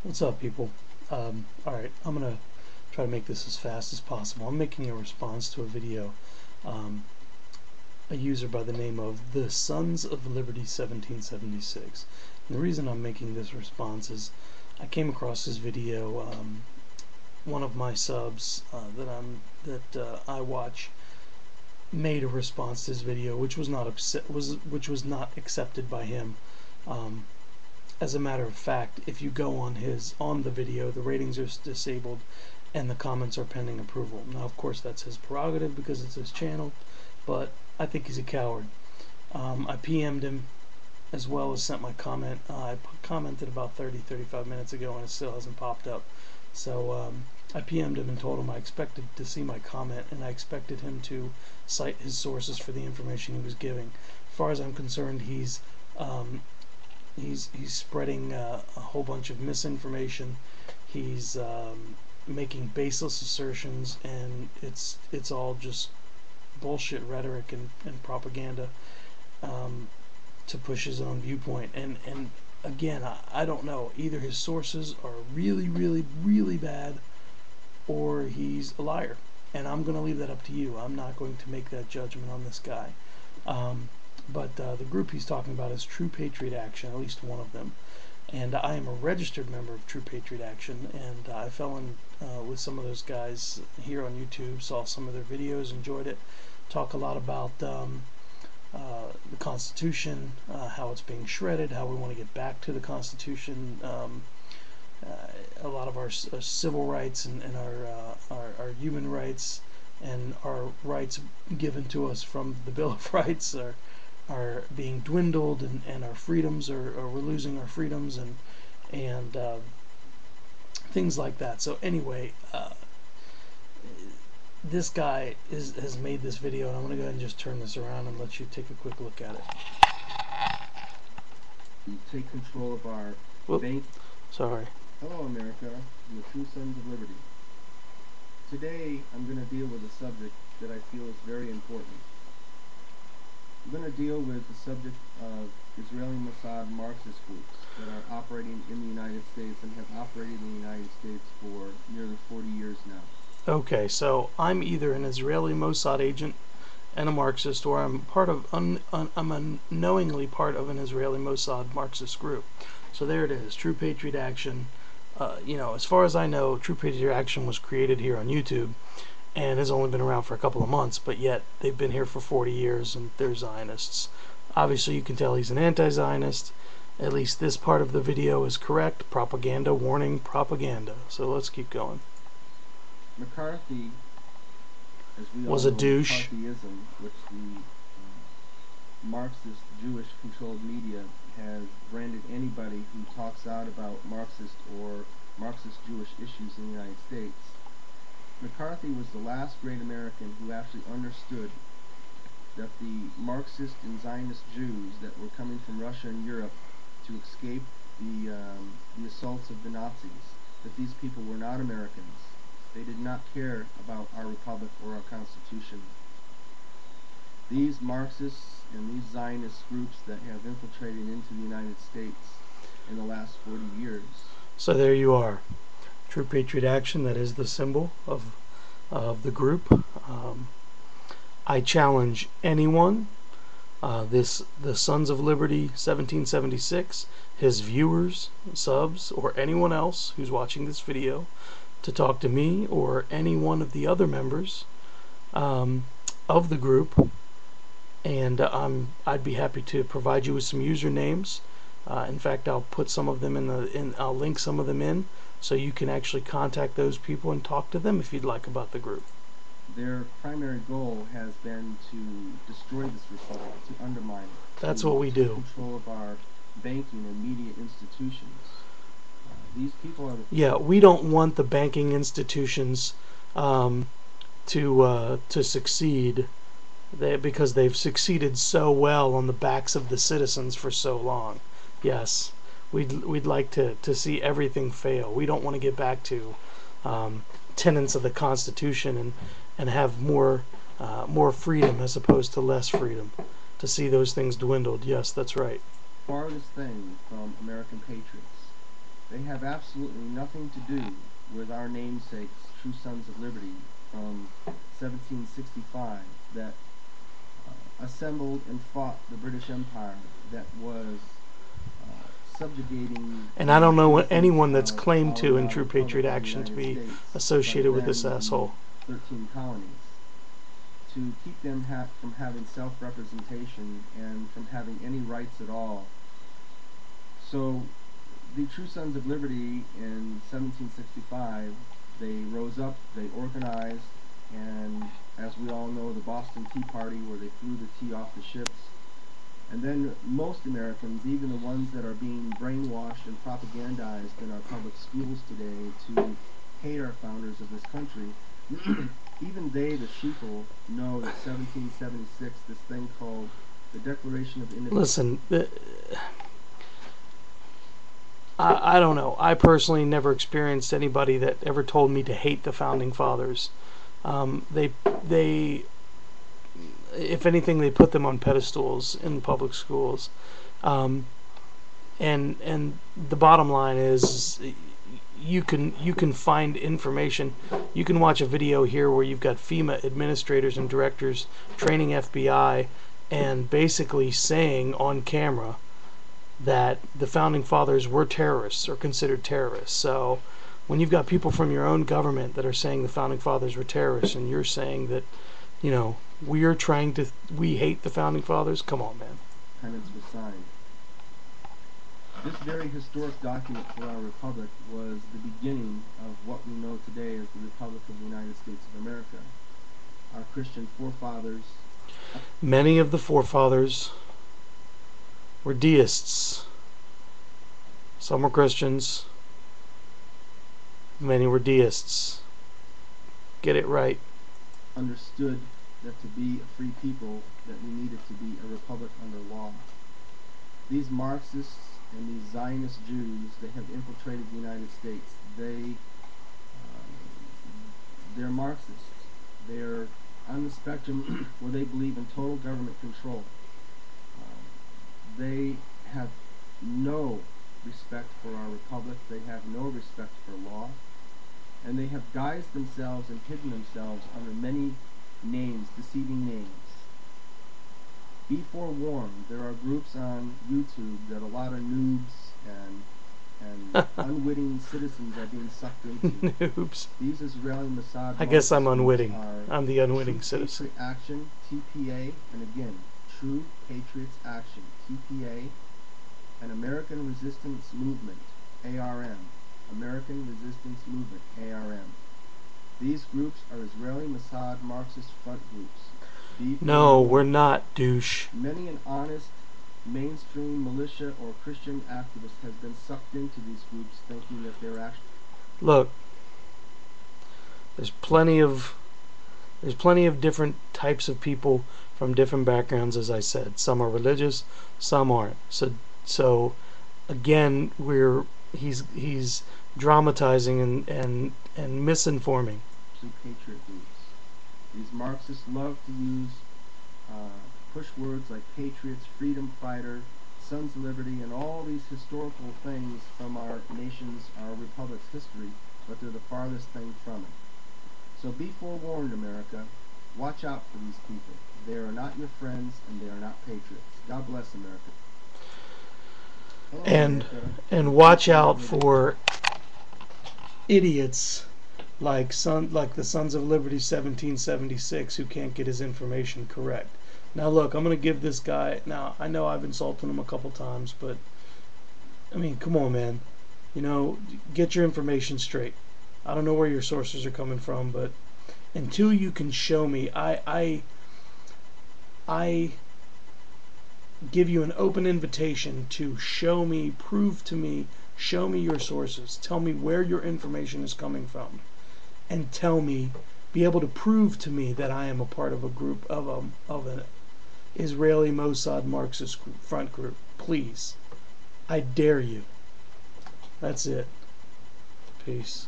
What's up, people? Alright, I'm going to try to make this as fast as possible. I'm making a response to a video, a user by the name of the Sons of Liberty 1776. And the reason I'm making this response is I came across this video. One of my subs that I watch made a response to this video, which was not accepted by him. As a matter of fact, if you go on the video, the ratings are disabled and the comments are pending approval. Now, of course, that's his prerogative because it's his channel, but I think he's a coward. I PM'd him as well as sent my comment. I commented about 30-35 minutes ago and it still hasn't popped up. So I PM'd him and told him I expected to see my comment and I expected him to cite his sources for the information he was giving. As far as I'm concerned, he's spreading a whole bunch of misinformation. He's making baseless assertions, and it's all just bullshit rhetoric and propaganda to push his own viewpoint. And again, I don't know. Either his sources are really, really, really bad, or he's a liar. And I'm going to leave that up to you. I'm not going to make that judgment on this guy. But the group he's talking about is True Patriot Action, at least one of them. And I am a registered member of True Patriot Action, and I fell in with some of those guys here on YouTube, saw some of their videos, enjoyed it. Talk a lot about the Constitution, how it's being shredded, how we want to get back to the Constitution, a lot of our civil rights and our human rights and our rights given to us from the Bill of Rights are being dwindled, and our freedoms we're losing our freedoms and things like that. So anyway, this guy has made this video, and I'm going to go ahead and just turn this around and let you take a quick look at it. We take control of our bank. Sorry. Hello, America, and the true sons of liberty. Today, I'm going to deal with a subject that I feel is very important. I'm going to deal with the subject of Israeli Mossad Marxist groups that are operating in the United States and have operated in the United States for nearly 40 years now. Okay, so I'm either an Israeli Mossad agent and a Marxist, or I'm I'm unknowingly part of an Israeli Mossad Marxist group. So there it is, True Patriot Action. As far as I know, True Patriot Action was created here on YouTube and has only been around for a couple of months, but yet they've been here for 40 years and they're Zionists. Obviously you can tell he's an anti-Zionist. At least this part of the video is correct. Propaganda, warning, propaganda. So let's keep going. McCarthy, as we was all a know, douche. McCarthyism, which the Marxist Jewish controlled media has branded anybody who talks out about Marxist or Marxist Jewish issues in the United States. McCarthy was the last great American who actually understood that the Marxist and Zionist Jews that were coming from Russia and Europe to escape the assaults of the Nazis, that these people were not Americans. They did not care about our republic or our Constitution. These Marxists and these Zionist groups that have infiltrated into the United States in the last 40 years. So there you are. True Patriot Action, that is the symbol of the group. I challenge anyone, the Sons of Liberty 1776, his viewers, subs, or anyone else who's watching this video, to talk to me or any one of the other members of the group, and I'd be happy to provide you with some usernames. In fact, I'll put some of them I'll link some of them in, so you can actually contact those people and talk to them if you'd like about the group. Their primary goal has been to destroy this republic, to undermine it. That's what we do. Control of our banking and media institutions. These people are. Yeah, we don't want the banking institutions to succeed, because they've succeeded so well on the backs of the citizens for so long. Yes, we'd like to see everything fail. We don't want to get back to tenets of the Constitution and have more freedom as opposed to less freedom. To see those things dwindled. Yes, that's right. Farthest thing from American patriots. They have absolutely nothing to do with our namesakes, true sons of liberty, from 1765, that assembled and fought the British Empire, that was subjugating. And I don't know anyone that's of claimed to our in True Republic Patriot of the Action to United be States, associated but with this then asshole. the 13 colonies, to keep them from having self-representation and from having any rights at all. So the True Sons of Liberty in 1765, they rose up, they organized, and as we all know, the Boston Tea Party, where they threw the tea off the ships. And then most Americans, even the ones that are being brainwashed and propagandized in our public schools today to hate our founders of this country, even they, the sheeple, know that 1776, this thing called the Declaration of Independence... Listen, I don't know. I personally never experienced anybody that ever told me to hate the Founding Fathers. They if anything, they put them on pedestals in public schools. And the bottom line is, you can find information. You can watch a video here where you've got FEMA administrators and directors training FBI and basically saying on camera that the Founding Fathers were terrorists or considered terrorists. So when you've got people from your own government that are saying the Founding Fathers were terrorists, and you're saying that, you know, we hate the Founding Fathers, come on, man. Penance was signed. This very historic document for our republic was the beginning of what we know today as the Republic of the United States of America. Our Christian forefathers... Many of the forefathers were deists. Some were Christians. Many were deists. Get it right. Understood that to be a free people, that we needed to be a republic under law. These Marxists and these Zionist Jews, they have infiltrated the United States. They're Marxists. They're on the spectrum where they believe in total government control. They have no respect for our republic. They have no respect for law. And they have guised themselves and hidden themselves under many names, deceiving names. Be forewarned, there are groups on YouTube that a lot of noobs and unwitting citizens are being sucked into. Noobs. These Israeli Mossad I guess I'm unwitting. are I'm the unwitting citizen. Patriot Action, TPA, and again, True Patriots Action, TPA, and American Resistance Movement, A.R.M. American Resistance Movement, A.R.M. These groups are Israeli Mossad Marxist front groups. No, we're not, douche. Many an honest mainstream militia or Christian activist has been sucked into these groups thinking that they're actually... Look, there's plenty of different types of people from different backgrounds, as I said. Some are religious, some aren't. So again, he's dramatizing and misinforming. Patriot groups. These Marxists love to use push words like patriots, freedom fighter, sons of liberty, and all these historical things from our nation's, our republic's history, but they're the farthest thing from it. So be forewarned, America. Watch out for these people. They are not your friends, and they are not patriots. God bless America. And watch out for idiots like the Sons of Liberty 1776 who can't get his information correct. Now look, I'm going to give this guy, now I know I've insulted him a couple times, but I mean, come on, man. You know, get your information straight. I don't know where your sources are coming from, but until you can show me, I give you an open invitation to show me, prove to me, show me your sources. Tell me where your information is coming from. And tell me, be able to prove to me that I am a part of a group, of an Israeli Mossad Marxist front group. Please. I dare you. That's it. Peace.